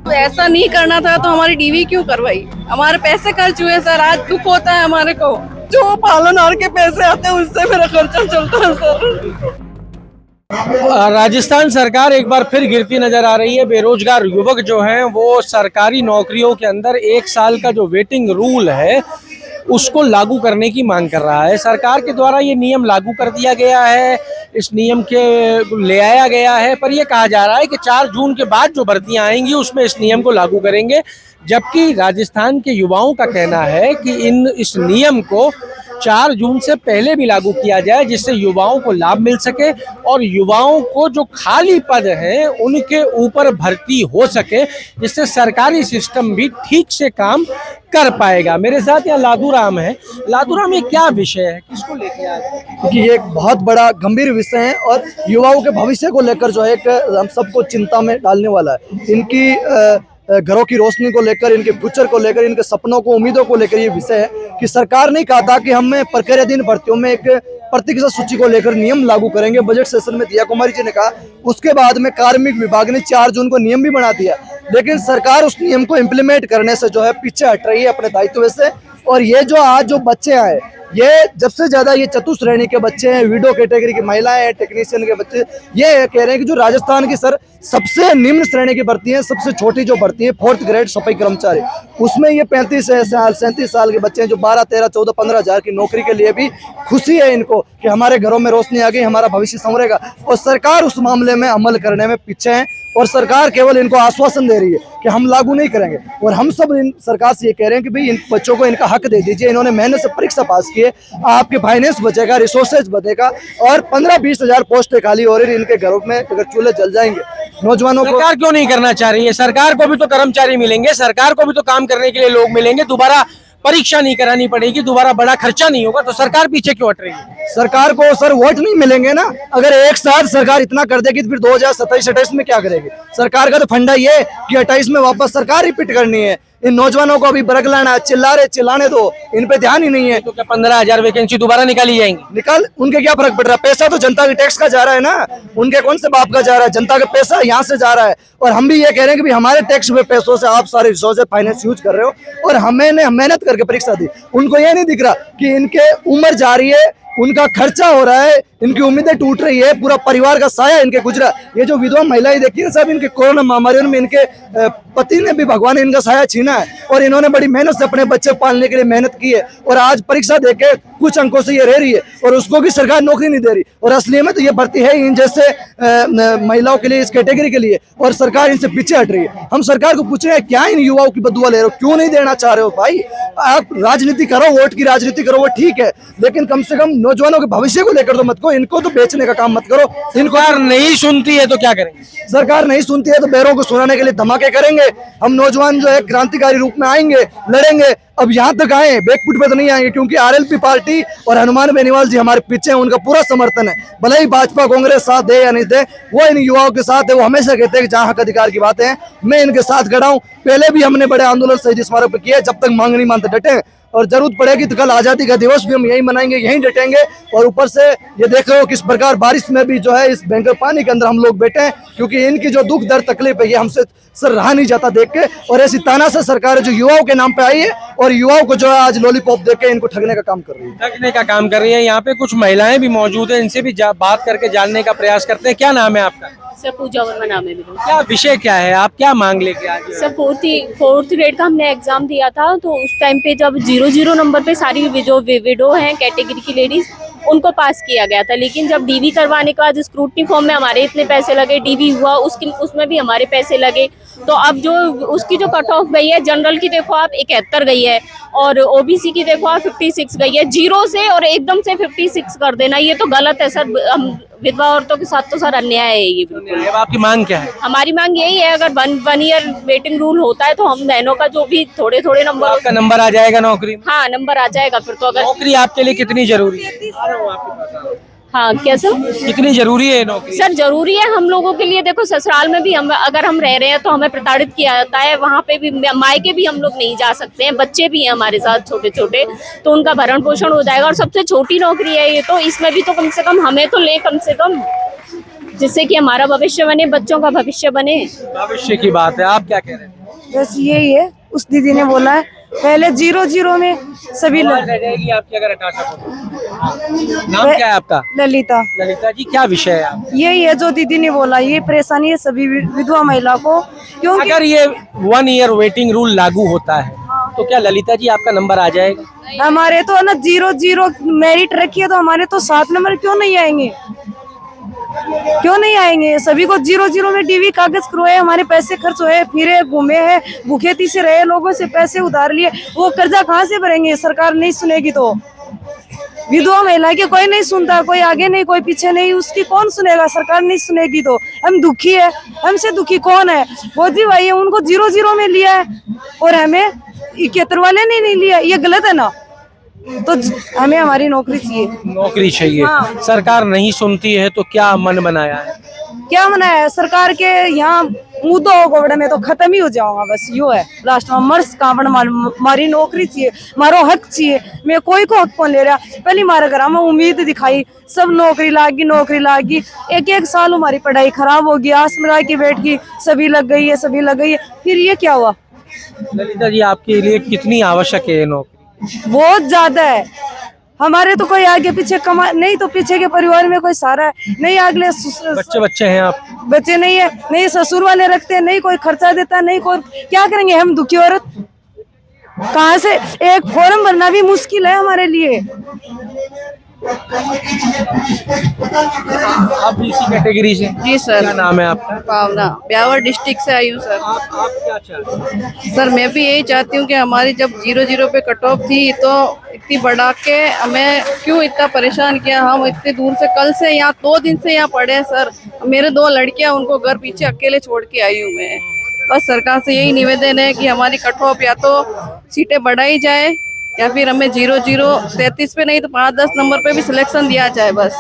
तो ऐसा नहीं करना था तो हमारी डीवी क्यों करवाई? हमारे पैसे खर्च हुए सर, आज दुख होता है हमारे को। जो पालनहार के पैसे आते हैं उससे मेरा खर्चा चलता है सर। राजस्थान सरकार एक बार फिर गिरती नजर आ रही है। बेरोजगार युवक जो हैं वो सरकारी नौकरियों के अंदर 1 साल का जो वेटिंग रूल है उसको लागू करने की मांग कर रहा है। सरकार के द्वारा ये नियम लागू कर दिया गया है, इस नियम के ले आया गया है, पर यह कहा जा रहा है कि 4 जून के बाद जो भर्तियां आएंगी उसमें इस नियम को लागू करेंगे। जबकि राजस्थान के युवाओं का कहना है कि इस नियम को 4 जून से पहले भी लागू किया जाए, जिससे युवाओं को लाभ मिल सके और युवाओं को जो खाली पद हैं उनके ऊपर भर्ती हो सके, जिससे सरकारी सिस्टम भी ठीक से काम कर पाएगा। मेरे साथ यहाँ लादू राम है। लादू राम, ये क्या विषय है, किसको लेके आए? क्योंकि ये एक बहुत बड़ा गंभीर विषय है और युवाओं के भविष्य को लेकर जो है एक हम सबको चिंता में डालने वाला है। इनकी घरों की रोशनी को लेकर, इनके फ्यूचर को लेकर, इनके सपनों को, उम्मीदों को लेकर ये विषय है कि सरकार ने कहा था कि हम प्रक्रियाधीन भर्तियों में एक प्रतिशत सूची को लेकर नियम लागू करेंगे। बजट सेशन में दिया कुमारी जी ने कहा। उसके बाद में कार्मिक विभाग ने 4 जून को नियम भी बना दिया, लेकिन सरकार उस नियम को इम्प्लीमेंट करने से जो है पीछे हट रही है अपने दायित्व से। और ये जो आज जो बच्चे आए, ये जब से ज्यादा ये चतुश्रेणी के बच्चे हैं, विडो कैटेगरी की महिलाएं हैं, टेक्नीशियन के बच्चे, ये कह रहे हैं कि जो राजस्थान की सर सबसे निम्न श्रेणी की भर्ती है, सबसे छोटी जो भर्ती है 4th ग्रेड सफाई कर्मचारी, उसमें ये 35 साल 37 साल के बच्चे हैं जो 12, 13, 14, 15 हज़ार की नौकरी के लिए भी खुशी है इनको कि हमारे घरों में रोशनी आ गई, हमारा भविष्य संवरेगा। और सरकार उस मामले में अमल करने में पीछे है और सरकार केवल इनको आश्वासन दे रही है कि हम लागू नहीं करेंगे। और हम सब सरकार से ये कह रहे हैं कि भाई इन बच्चों को इनका हक दे दीजिए। इन्होंने मेहनत से परीक्षा पास की है, आपके फाइनेंस बचेगा, रिसोर्सेज बचेगा और 15-20 हज़ार पोस्टें खाली हो रही, इनके घरों में अगर चूल्हे जल जाएंगे। नौजवानों को सरकार क्यों नहीं करना चाह रही है? सरकार को भी तो कर्मचारी मिलेंगे, सरकार को भी तो काम करने के लिए लोग मिलेंगे, दोबारा परीक्षा नहीं करानी पड़ेगी, दोबारा बड़ा खर्चा नहीं होगा, तो सरकार पीछे क्यों हट रही है? सरकार को सर वोट नहीं मिलेंगे ना। अगर एक साथ सरकार इतना कर देगी तो फिर 2027-28 में क्या करेगी? सरकार का तो फंडा ये कि 28 में वापस सरकार रिपीट करनी है। इन नौजवानों को अभी बरगलाना, चिल्लाने दो, इन पे ध्यान ही नहीं है। तो क्या 15,000 वैकेंसी दोबारा निकाली जाएंगी? निकाल, उनके क्या फर्क पड़ रहा है? पैसा तो जनता के टैक्स का जा रहा है ना, उनके कौन से बाप का जा रहा है? जनता का पैसा यहाँ से जा रहा है। और हम भी ये कह रहे हैं कि भाई हमारे टैक्स में पैसों से आप सारे रिसोर्स फाइनेंस यूज कर रहे हो और हमें मेहनत करके परीक्षा दी। उनको ये नहीं दिख रहा कि इनके उम्र जा रही है, उनका खर्चा हो रहा है, इनकी उम्मीदें टूट रही है, पूरा परिवार का साया इनके गुजरा। ये जो विधवा महिलाएं देखी है सब, इनके कोरोना महामारी में इनके पति ने भी भगवान ने इनका साया छीना है और इन्होंने बड़ी मेहनत से अपने बच्चे पालने के लिए मेहनत की है और आज परीक्षा देके कुछ अंकों से ये रह रही है और उसको भी सरकार नौकरी नहीं दे रही। और असली में तो ये भर्ती है इन जैसे महिलाओं के लिए, इस कैटेगरी के लिए, और सरकार इनसे पीछे हट रही है। हम सरकार को पूछ रहे हैं क्या इन युवाओं की बदुआ ले रहे हो, क्यों नहीं देना चाह रहे हो? भाई आप राजनीति करो, वोट की राजनीति करो, वो ठीक है, लेकिन कम से कम नौजवानों के भविष्य को लेकर तो मत करो, इनको तो बेचने का काम मत करो। सरकार नहीं सुनती है तो क्या करेंगे? सरकार नहीं सुनती है तो बैरों को सुनाने के लिए धमाके करेंगे। हम नौजवान जो है क्रांतिकारी रूप में आएंगे, लड़ेंगे। अब यहाँ तक आए, बैकफुट पे तो नहीं आएंगे, क्योंकि आरएलपी पार्टी और हनुमान बेनीवाल जी हमारे पीछे हैं, उनका पूरा समर्थन है। भले ही भाजपा कांग्रेस साथ दे या नहीं दे, वो इन युवाओं के साथ है। वो हमेशा कहते हैं कि जहाँ हक अधिकार की बातें हैं मैं इनके साथ खड़ा हूँ। पहले भी हमने बड़े आंदोलन शहीद स्मारक पे किए, जब तक मांग नहीं मानते डटे, और जरूरत पड़ेगी तो कल आजादी का दिवस भी हम यही मनाएंगे, यहीं डटेंगे। और ऊपर से ये देख रहे हो किस प्रकार बारिश में भी जो है इस भयंकर पानी के अंदर हम लोग बैठे हैं, क्योंकि इनकी जो दुख दर्द तकलीफ है ये हमसे सर रहा नहीं जाता देख के। और ऐसी तानाशाह सरकार जो युवाओं के नाम पे आई है और युवाओं को जो है आज लॉलीपॉप दे के इनको ठगने का काम कर रही है। ठगने का काम कर रही है। यहाँ पे कुछ महिलाएं भी मौजूद है, इनसे भी बात करके जानने का प्रयास करते हैं। क्या नाम है आपका? सर पूजा वर्मा नाम है मेरा। क्या विषय क्या है, आप क्या मांग लेके आए? सर 4th ग्रेड का हमने एग्जाम दिया था, तो उस टाइम पे जब 0-0 नंबर पे सारी जो विडो हैं कैटेगरी की लेडीज, उनको पास किया गया था। लेकिन जब डीवी करवाने के बाद स्क्रूटनी फॉर्म में हमारे इतने पैसे लगे, डीवी हुआ उसमें भी हमारे पैसे लगे। तो अब जो उसकी जो कट ऑफ गई है, जनरल की देखो आप 71 गई है और ओबीसी की देखो आप 56 गई है। 0 से और एकदम से 56 कर देना, ये तो गलत है सर। हम विधवा औरतों के साथ तो सर अन्याय है ये बिल्कुल। अब आपकी मांग क्या है? हमारी मांग यही है, अगर 1 ईयर वेटिंग रूल होता है तो हम बहनों का जो भी थोड़े नंबर, आपका नंबर आ जाएगा नौकरी में? हाँ नंबर आ जाएगा फिर तो। अगर नौकरी आपके लिए कितनी जरूरी है? हाँ कैसे कितनी जरूरी है नौकरी? सर जरूरी है हम लोगों के लिए। देखो ससुराल में भी हम अगर हम रह रहे हैं तो हमें प्रताड़ित किया जाता है, वहाँ पे भी मायके भी हम लोग नहीं जा सकते हैं, बच्चे भी हैं हमारे साथ छोटे छोटे, तो उनका भरण पोषण हो जाएगा। और सबसे छोटी नौकरी है ये, तो इसमें भी तो कम से कम हमें तो ले, कम से कम, जिससे कि हमारा भविष्य बने, बच्चों का भविष्य बने। भविष्य की बात है, आप क्या कह रहे हैं? बस यही है। उस दीदी ने बोला है पहले 0-0 में सभी आवाज रह जाएगी आपकी अगर हटा सको तो। नाम क्या है आपका? ललिता। ललिता जी, क्या विषय है आप? यही है जो दीदी ने बोला, ये परेशानी है सभी विधवा महिला को, क्योंकि अगर ये 1 ईयर वेटिंग रूल लागू होता है तो क्या ललिता जी आपका नंबर आ जाएगा? हमारे तो ना 0-0 मेरिट रखी है, तो हमारे तो 7 नंबर क्यों नहीं आएंगे? क्यों नहीं आएंगे? सभी को 0-0 में डीवी कागज करवाए, हमारे पैसे खर्च हुए, फिरे घूमे हैं, भूखे तीसे रहे, लोगों से पैसे उधार लिए, वो कर्जा कहाँ से भरेंगे? सरकार नहीं सुनेगी तो विधवा महिला की कोई नहीं सुनता, कोई आगे नहीं कोई पीछे नहीं, उसकी कौन सुनेगा? सरकार नहीं सुनेगी तो हम दुखी है। हमसे दुखी कौन है? मोदी भाई है, उनको 0-0 में लिया है और हमें 71 वाले ने नहीं लिया। ये गलत है ना? तो हमें हमारी नौकरी चाहिए। नौकरी चाहिए। हाँ। सरकार नहीं सुनती है तो क्या मन बनाया है? क्या मनाया है सरकार के यहाँ मुद्दों गोबड़े में तो खत्म ही हो जाऊंगा, बस यो है लास्ट में। मर्स कावड़ मारी नौकरी चाहिए, मारो हक चाहिए। मैं कोई को हक कौन ले रहा? पहले हमारे घर में उम्मीद दिखाई, सब नौकरी लागी। एक साल हमारी पढ़ाई खराब हो गई, आस लगा के बैठ गई, सभी लग गई है। फिर ये क्या हुआ? ललिता जी, आपके लिए कितनी आवश्यक है ये नौकरी? बहुत ज्यादा है। हमारे तो कोई आगे पीछे कमा नहीं, तो पीछे के परिवार में कोई सहारा है नहीं, अगले बच्चे हैं आप? बच्चे नहीं है, नहीं ससुर वाले रखते हैं, नहीं कोई खर्चा देता, नहीं कोई, क्या करेंगे हम दुखी औरत? कहाँ से? एक फॉर्म भरना भी मुश्किल है हमारे लिए। आप इसी कैटेगरी से? जी सर। क्या नाम है आपका? पावना, ब्यावर डिस्ट्रिक्ट से आई हूँ सर। आप क्या चाहते हैं? सर मैं भी यही चाहती हूँ कि हमारी जब 0-0 पे कट ऑफ थी तो इतनी बढ़ा के हमें क्यों इतना परेशान किया? हम इतने दूर से, कल से यहाँ 2 दिन से यहाँ पड़े हैं सर। मेरे 2 लड़कियाँ, उनको घर पीछे अकेले छोड़ के आई हूँ मैं। बस सरकार से यही निवेदन है कि हमारी कट ऑफ या तो सीटें बढ़ाई जाए या फिर हमें 0-0 33 पे नहीं तो 5-10 नंबर पे भी सिलेक्शन दिया जाए। बस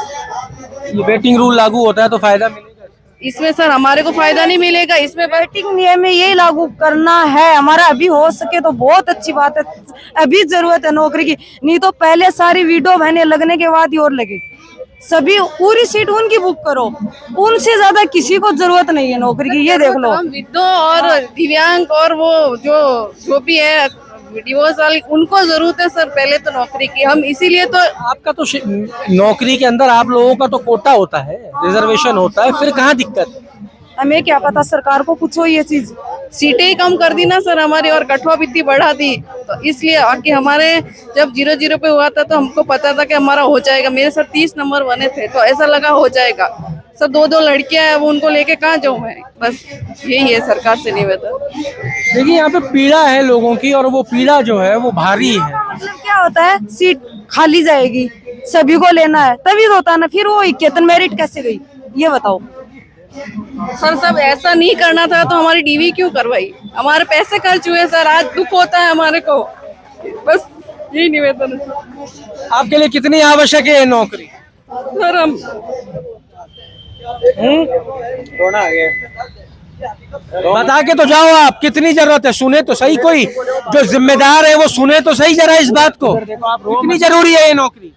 ये वेटिंग रूल लागू होता है तो फायदा मिलेगा इसमें सर? हमारे को फायदा नहीं मिलेगा इसमें। वेटिंग नियम में यही लागू करना है हमारा, अभी हो सके तो बहुत अच्छी बात है। अभी जरूरत है नौकरी की, नहीं तो पहले सारी विडो बहने लगने के बाद ही और लगे। सभी पूरी सीट उनकी बुक करो, उनसे ज्यादा किसी को जरूरत नहीं है नौकरी की। ये देख लो, हम विधो और दिव्यांग और वो जो भी है डिवोर्स वाली, उनको जरूरत है सर पहले तो नौकरी की। हम इसीलिए तो आपका तो नौकरी के अंदर आप लोगों का तो कोटा होता है, रिजर्वेशन होता है, फिर कहाँ दिक्कत है? हमें क्या पता, सरकार को पूछो ये चीज। सीटें ही कम कर दी ना सर हमारी, और कट ऑफ इतनी बढ़ा दी, तो इसलिए आगे हमारे जब 0-0 पे हुआ था तो हमको पता था कि हमारा हो जाएगा। मेरे सर 30 नंबर बने थे तो ऐसा लगा हो जाएगा। सर 2 लड़कियां हैं, वो उनको लेके कहाँ जाऊँ मैं? बस यही है सरकार से निवेदन। देखिए, यहाँ पे पीड़ा है लोगों की और वो पीड़ा जो है वो भारी है। मतलब क्या होता है, सीट खाली जाएगी, सभी को लेना है, तभी तो होता है ना। फिर वो 71 मेरिट कैसे गई, ये बताओ सर। सब ऐसा नहीं करना था तो हमारी डीवी क्यों करवाई? हमारे पैसे खर्च हुए सर, आज दुख होता है हमारे को। बस यही निवेदन है सर। आपके लिए कितनी आवश्यक है ये नौकरी? सर हम रोना आ गया। बता के तो जाओ, आप कितनी जरूरत है? सुने तो सही, कोई जो जिम्मेदार है वो सुने तो सही जरा इस बात को। कितनी जरूरी है ये नौकरी?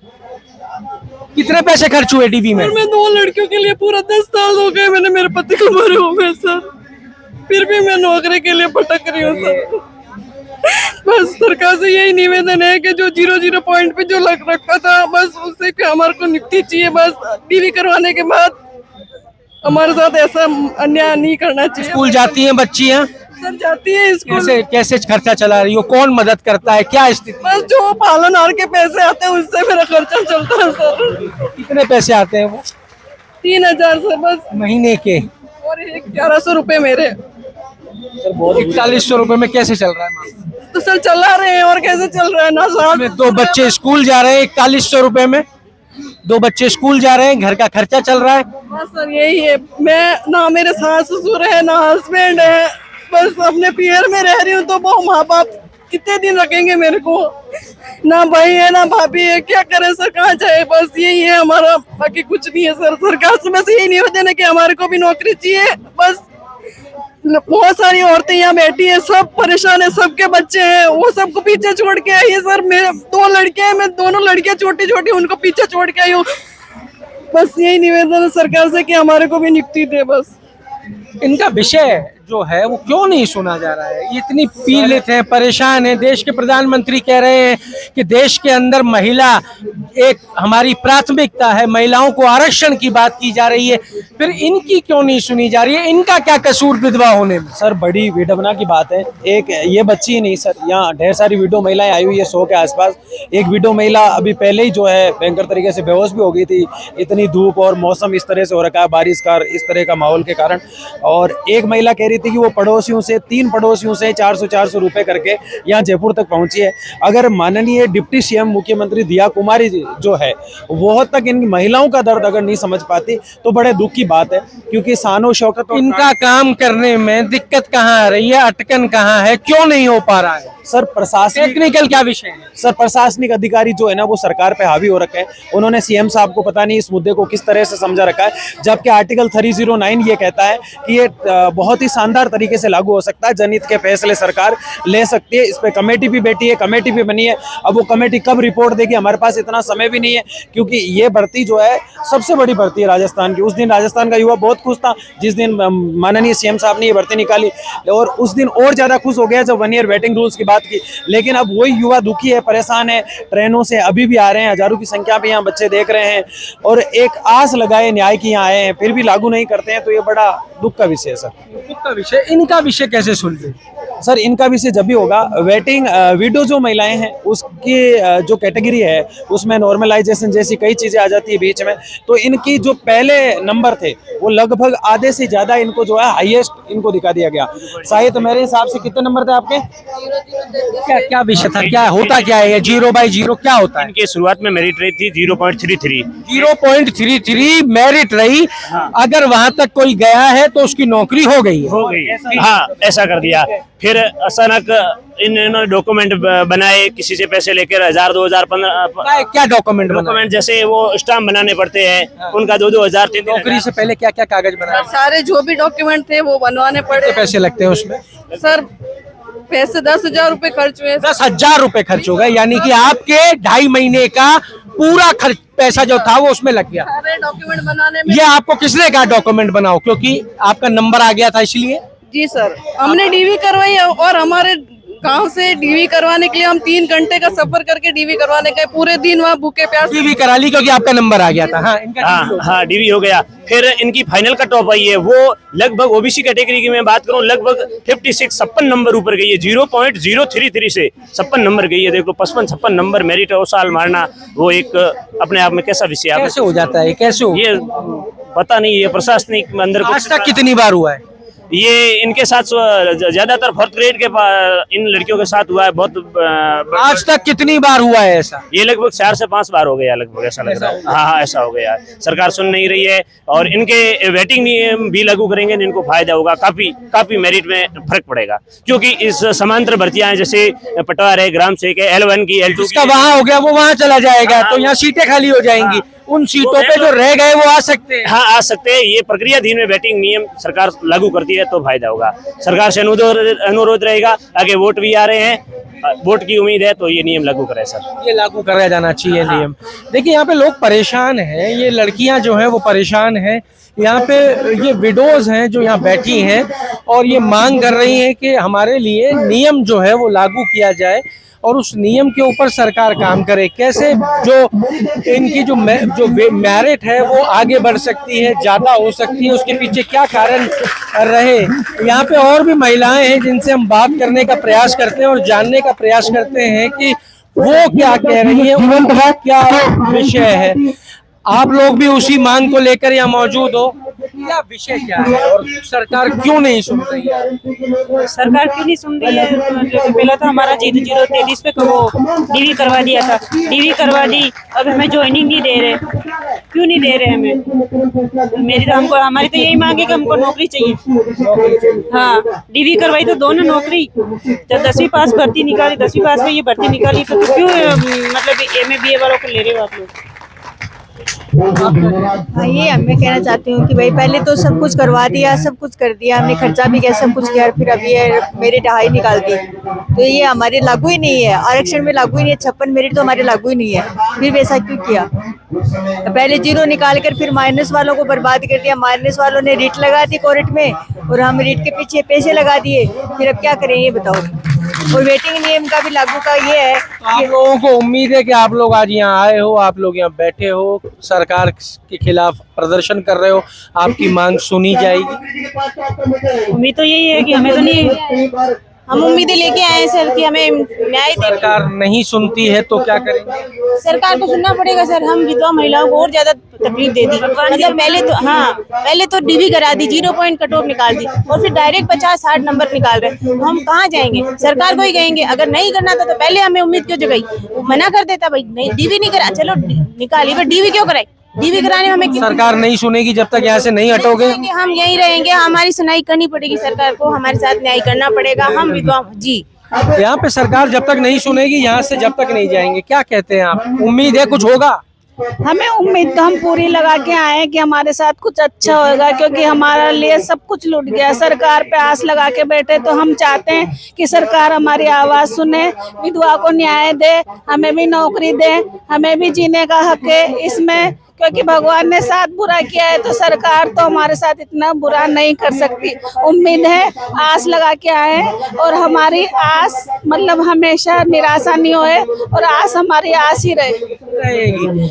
कितने पैसे खर्च हुए डीवी में? मैं 2 लड़कियों के लिए पूरा 10 साल हो गए मैंने मेरे पति को मरे हुए सर, फिर भी मैं नौकरी के लिए भटक रही हूँ सर। बस सरकार से यही निवेदन है कि जो 0-0 पॉइंट पे जो लग रखा था, बस उससे हमारे को नियुक्ति चाहिए। बस डीवी करवाने के बाद हमारे साथ ऐसा अन्याय नहीं करना चाहिए। स्कूल जाती हैं बच्चियाँ? सर जाती है स्कूल। कैसे खर्चा चला रही हो? कौन मदद करता है? क्या स्थिति? बस जो पालनहार के पैसे आते हैं उससे मेरा खर्चा चलता है सर। कितने पैसे आते हैं वो? 3000 सर बस महीने के, और 1100 रुपए मेरे। 4100 रुपए में कैसे चल रहा है? तो सर चला रहे हैं, और कैसे चल रहा है ना सर? 2 बच्चे स्कूल जा रहे हैं 4100 रुपए में, 2 बच्चे स्कूल जा रहे हैं, घर का खर्चा चल रहा है। हाँ सर यही है। मैं ना मेरे सास ससुर है ना हस्बैंड है, बस अपने पियर में रह रही हूँ। तो वो माँ बाप कितने दिन रखेंगे मेरे को? ना भाई है ना भाभी है, क्या करें सर, कहाँ जाए? बस यही है हमारा, बाकी कुछ नहीं है सर। सरकार से बस यही निवेदन है कि हमारे को भी नौकरी चाहिए। बस बहुत सारी औरतें यहाँ बैठी हैं, सब परेशान है, सबके बच्चे हैं, वो सबको पीछे छोड़ के आई है सर। मेरे 2 लड़कियां हैं, मैं दोनों लड़कियां छोटी छोटी, उनको पीछे छोड़ के आई हूँ। बस यही निवेदन है सरकार से कि हमारे को भी नियुक्ति दे। बस इनका विषय जो है वो क्यों नहीं सुना जा रहा है? इतनी पीड़ित है, परेशान है। देश के प्रधानमंत्री कह रहे हैं कि देश के अंदर महिला एक हमारी प्राथमिकता है, महिलाओं को आरक्षण की बात की जा रही है, फिर इनकी क्यों नहीं सुनी जा रही है? इनका क्या कसूर विधवा होने में? सर बड़ी विडम्बना की बात है। एक ये बच्ची ही नहीं सर, यहाँ ढेर सारी विडो महिलाएं आई हुई है 100 के आसपास। एक विडो महिला अभी पहले ही जो है भयंकर तरीके से बेहोश भी हो गई थी, इतनी धूप और मौसम इस तरह से हो रखा है, बारिश का इस तरह का माहौल के कारण। और एक महिला कह रही थी कि वो पड़ोसियों से 3 पड़ोसियों से 400 रुपए करके यहाँ जयपुर तक पहुंची है। अगर माननीय डिप्टी सीएम मुख्यमंत्री दिया कुमारी जी जो है वो तक इन महिलाओं का दर्द अगर नहीं समझ पाती तो बड़े दुख की बात है, क्योंकि शानो शौकत इनका काम करने में दिक्कत कहाँ आ रही है? अटकन कहाँ है? क्यों नहीं हो पा रहा है? सर प्रशासनिक टेक्निकल क्या विषय है? सर प्रशासनिक अधिकारी जो है ना वो सरकार पे हावी हो रखे हैं। उन्होंने सीएम साहब को पता नहीं इस मुद्दे को किस तरह से समझा रखा है, जबकि आर्टिकल 309 ये कहता है कि ये बहुत ही शानदार तरीके से लागू हो सकता है, जनहित के फैसले सरकार ले सकती है। इस पे कमेटी भी बैठी है, कमेटी भी बनी है। अब वो कमेटी कब रिपोर्ट देगी, हमारे पास इतना समय भी नहीं है, क्योंकि ये भर्ती जो है सबसे बड़ी भर्ती है राजस्थान की। उस दिन राजस्थान का युवा बहुत खुश था जिस दिन माननीय सीएम साहब ने ये भर्ती निकाली, और उस दिन और ज्यादा खुश हो गया जब 1 ईयर वेटिंग रूल्स की बात की। लेकिन अब वही युवा दुखी है, परेशान है, ट्रेनों से अभी भी आ रहे हैं, हजारों की संख्या में यहाँ बच्चे देख रहे हैं, और एक आस लगाए न्याय की यहाँ आए हैं, फिर भी लागू नहीं करते हैं, तो ये बड़ा दुख का विषय है सर। दुख का विषय, इनका विषय कैसे सुन ले? सर इनका विषय जब भी होगा, वेटिंग विडो जो महिलाएं हैं उसकी जो कैटेगरी है उसमें नॉर्मलाइजेशन जैसी कई चीजें आ जाती है बीच में, तो इनकी जो पहले नंबर थे वो लगभग आधे से ज्यादा इनको जो है हाईएस्ट इनको दिखा दिया गया। शायद मेरे हिसाब से कितने नंबर थे आपके? क्या विषय था? क्या होता क्या है? 0/0 क्या होता है? इनकी शुरुआत में मेरिट रही थी 0.33। 0.33 मेरिट रही। अगर वहां तक कोई गया है तो उसकी नौकरी हो गई है। हो गई, हाँ ऐसा कर दिया। फिर अचानक इन्होंने डॉक्यूमेंट बनाए, किसी से पैसे लेकर 1000, 2000, 15 क्या डॉक्यूमेंट डॉक्यूमेंट जैसे वो स्टाम्प बनाने पड़ते हैं, उनका 2-2000, 3-3 नौकरी से पहले क्या क्या कागज बनाए? सारे जो भी डॉक्यूमेंट थे वो बनवाने पड़े। कितने पैसे लगते हैं उसमें? सर पैसे 10,000 रुपए खर्च हुए। 10,000 रुपए खर्च हो गए, यानी कि आपके 2.5 महीने का पूरा खर्च पैसा जो था वो उसमें लग गया। सारे डॉक्यूमेंट बनाने में। ये आपको किसने कहा डॉक्यूमेंट बनाओ? क्योंकि आपका नंबर आ गया था इसलिए? जी सर, हमने डीवी करवाई है, और हमारे गांव से डीवी करवाने के लिए हम 3 घंटे का सफर करके डीवी करवाने गए, पूरे दिन वहाँ भूखे प्यासे। डीवी करा ली क्योंकि आपका नंबर आ गया था। हाँ, इनका हाँ डीवी हो गया। फिर इनकी फाइनल कट ऑफ आई है, वो लगभग ओबीसी कैटेगरी की मैं बात करूं लगभग 56 नंबर ऊपर गई है। 0.033 से 56 नंबर गई है। देखो 55 नंबर मेरिट और साल मारना, वो एक अपने आप में कैसा विषय है? कैसे हो जाता है? कैसे हो? ये पता नहीं, ये प्रशासनिक अंदर आज तक कितनी बार हुआ है? ये इनके साथ ज्यादातर 4th ग्रेड के इन लड़कियों के साथ हुआ है। बहुत आज तक कितनी बार हुआ है ऐसा? ये लगभग 4 से 5 बार हो गया लगभग, ऐसा लग रहा है। हाँ ऐसा हो गया। सरकार सुन नहीं रही है, और इनके वेटिंग नियम भी लागू करेंगे तो इनको फायदा होगा, काफी मेरिट में फर्क पड़ेगा। क्योंकि इस समांतर भर्तियां जैसे पटवार है, ग्राम सेवक है, L1 की, L2 इसका वहाँ हो गया वो वहाँ चला जाएगा, तो यहाँ सीटें खाली हो जाएंगी। उन सीटों पे जो रह गए वो आ सकते हैं। हाँ आ सकते हैं। ये प्रक्रियाधीन में वेटिंग नियम सरकार लागू करती है तो फायदा होगा। सरकार से अनुरोध रहेगा, आगे वोट भी आ रहे हैं, वोट की उम्मीद है, तो ये नियम लागू करें सर। ये लागू कराया जाना चाहिए नियम। देखिए यहाँ पे लोग परेशान हैं, ये लड़कियां जो हैं वो परेशान हैं। यहाँ पे ये विडोज हैं जो यहाँ बैठी हैं और ये मांग कर रही हैं कि हमारे लिए नियम जो है वो लागू किया जाए और उस नियम के ऊपर सरकार काम करे। कैसे जो इनकी जो मेरिट है वो आगे बढ़ सकती है, ज्यादा हो सकती है, उसके पीछे क्या कारण रहे। यहाँ पे और भी महिलाएं हैं जिनसे हम बात करने का प्रयास करते हैं और जानने का प्रयास करते हैं कि वो क्या कह रही है, उनका क्या विषय है। आप लोग भी उसी मांग को लेकर यहाँ मौजूद हो, क्या विषय क्या है और सरकार क्यों नहीं सुन रही है? सरकार क्यों नहीं सुन रही है? पहला तो हमारा 0.033 पे वो डीवी करवा दिया था, डीवी करवा दी, अब हमें ज्वाइनिंग नहीं दे रहे। क्यों नहीं दे रहे हमें? हमारी तो यही मांग है कि हमको नौकरी चाहिए। हाँ डीवी करवाई तो दोनों नौकरी, जब 10वीं पास भर्ती निकाली, 10वीं पास में ये भर्ती निकाली, तो क्यों मतलब MA BA वालों को ले रहे हो आप लोग? हाँ, ये मैं कहना चाहती हूँ कि भाई पहले तो सब कुछ करवा दिया, सब कुछ कर दिया हमने, खर्चा भी किया, सब कुछ किया, फिर अब ये मेरिट हाई निकाल दी, तो ये हमारे लागू ही नहीं है, आरक्षण में लागू ही नहीं है, 56 मेरिट तो हमारे लागू ही नहीं है, फिर वैसा क्यों किया? तो पहले जीरो निकाल कर फिर माइनस वालों को बर्बाद कर दिया, माइनस वालों ने रीट लगा दी कोर्ट में और हम रीट के पीछे पैसे लगा दिए, फिर अब क्या करें ये बताओ? और वेटिंग नियम का भी लागू का ये है। आप लोगों को उम्मीद है कि आप लोग आज यहाँ आए हो, आप लोग यहाँ बैठे हो, सरकार के खिलाफ प्रदर्शन कर रहे हो, आपकी मांग सुनी जाएगी? उम्मीद तो यही है कि हमें तो नहीं, हम उम्मीदें लेके आए हैं सर कि हमें न्याय दे। सरकार नहीं सुनती है तो क्या करेंगे? सरकार को सुनना पड़ेगा सर, हम विधवा महिलाओं को और ज्यादा तकलीफ दे दी, मतलब पहले तो डीवी करा दी, 0 पॉइंट कट ऑफ निकाल दी और फिर डायरेक्ट 50-60 नंबर निकाल रहे हैं, हम कहाँ जाएंगे? सरकार को ही कहेंगे, अगर नहीं करना था तो पहले हमें उम्मीद क्यों जगाई? मना कर देता भाई, नहीं डीवी नहीं करा, चलो निकाली, पर डीवी क्यों कराई? डीवी कराने में हमें सरकार नहीं सुनेगी जब तक यहाँ से नहीं हटोगे? हम यहीं रहेंगे, हमारी सुनाई करनी पड़ेगी सरकार को, हमारे साथ न्याय करना पड़ेगा, हम विधवा जी। यहाँ पे सरकार जब तक नहीं सुनेगी, यहाँ से जब तक नहीं जाएंगे। क्या कहते हैं आप, उम्मीद है कुछ होगा? हमें उम्मीद तो हम पूरी लगा के आए हैं कि हमारे साथ कुछ अच्छा होगा, क्योंकि हमारे लिए सब कुछ लूट गया, सरकार पे आस लगा के बैठे, तो हम चाहते हैं कि सरकार हमारी आवाज सुने, विधवा को न्याय दे, हमें भी नौकरी दे, हमें भी जीने का हक है इसमें, क्योंकि भगवान ने साथ बुरा किया है तो सरकार तो हमारे साथ इतना बुरा नहीं कर सकती। उम्मीद है, आस लगा के आए हैं और हमारी आस मतलब हमेशा निराशा नहीं होए और आस हमारी आस ही रहेगी।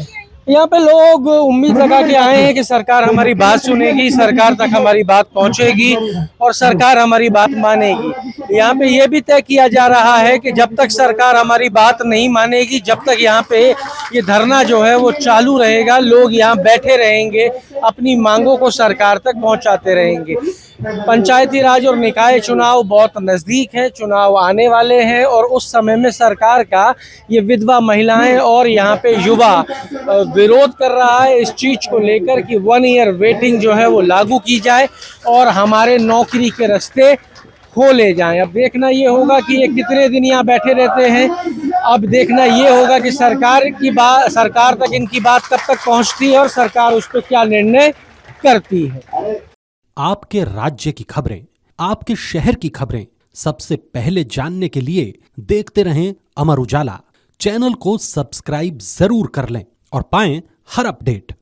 यहाँ पे लोग उम्मीद लगा के आए हैं कि सरकार हमारी बात सुनेगी, सरकार तक हमारी बात पहुंचेगी और सरकार हमारी बात मानेगी। यहाँ पे ये भी तय किया जा रहा है कि जब तक सरकार हमारी बात नहीं मानेगी, जब तक यहाँ पे ये धरना जो है वो चालू रहेगा, लोग यहाँ बैठे रहेंगे, अपनी मांगों को सरकार तक पहुंचाते रहेंगे। पंचायती राज और निकाय चुनाव बहुत नज़दीक है, चुनाव आने वाले हैं और उस समय में सरकार का ये विधवा महिलाएं और यहाँ पे युवा विरोध कर रहा है इस चीज़ को लेकर कि 1 ईयर वेटिंग जो है वो लागू की जाए और हमारे नौकरी के रास्ते खोले जाएं। अब देखना ये होगा कि ये कितने दिन यहाँ बैठे रहते हैं, अब देखना ये होगा कि सरकार तक इनकी बात कब तक पहुँचती है और सरकार उस पर क्या निर्णय करती है। आपके राज्य की खबरें, आपके शहर की खबरें सबसे पहले जानने के लिए देखते रहें अमर उजाला। चैनल को सब्सक्राइब जरूर कर लें और पाएं हर अपडेट।